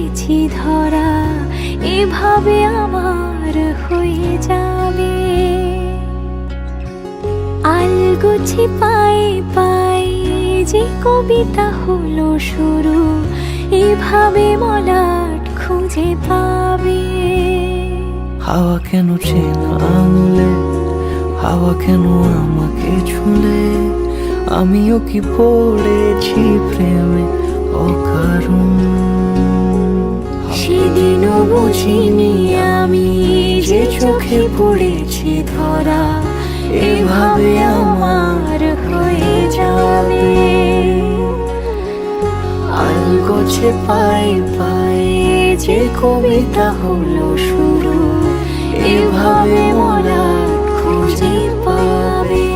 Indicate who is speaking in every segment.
Speaker 1: পড়েছি ধরা, এভাবে আমার হয়ে যাবে। আলগোছে পায়ে পায়ে যে কবিতা হলো শুরু, এভাবে মলাট খুঁজে পাবে।
Speaker 2: হাওয়া কেন চেনা আঙুলে, হাওয়া কেন আমাকে ছুলে, আমিও কি পড়েছি প্রেমে অকারণ।
Speaker 1: সেদিনও বুঝিনি আমি যে চোখে পড়েছি ধরা, এভাবে আমার হয়ে যাবে।
Speaker 2: আলগোছে পায়ে পায়ে যে কবিতা হলো শুরু,
Speaker 1: এভাবে মলাট খুঁজে পাবে।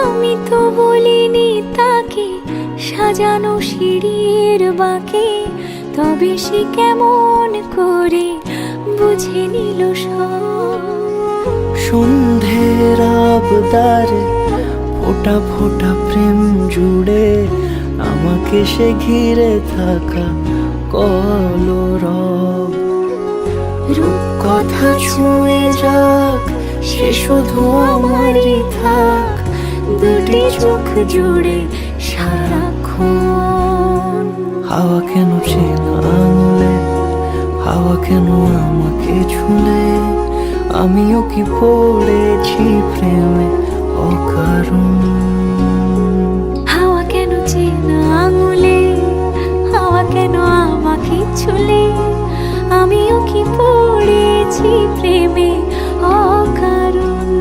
Speaker 1: আমি তো বলিনি তাকে সাজানো সিঁড়ির বাঁকে, তবে সে কেমন করে বুঝে নিল সব।
Speaker 2: সন্ধ্যের আবদারে ফোটা ফোটা প্রেম জুড়ে, আমাকে সে ঘিরে থাকা কলরব।
Speaker 1: রূপকথা ছুঁয়ে যাক, সে শুধু আমারই থাক, দুটি চোখ জুড়ে সারাক্ষণ।
Speaker 2: হাওয়া কেন চেনা আঙুলে, হাওয়া কেন আমাকে ছুলে, আমিও কি পড়েছি প্রেমে অকারণ।
Speaker 1: হাওয়া কেন চেনা আঙুলে, হাওয়া কেন আমাকে ছুলে, আমিও কি পড়েছি প্রেমে অকারণ।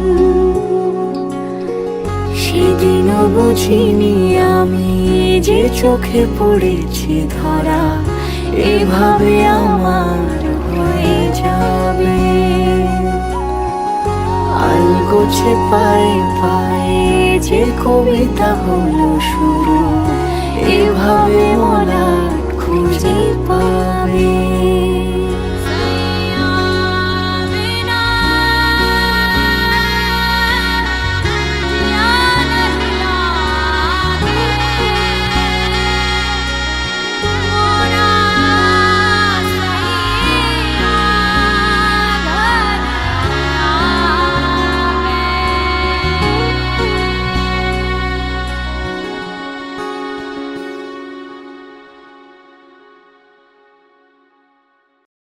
Speaker 1: সেদিনও বুঝিনি আমি যে চোখে পড়েছি ধরা, এভাবে আমার হয়ে যাবে।
Speaker 2: আলগোছে পায়ে পায়ে যে কবিতা হলো শুরু,
Speaker 1: এভাবে মলাট খুঁজে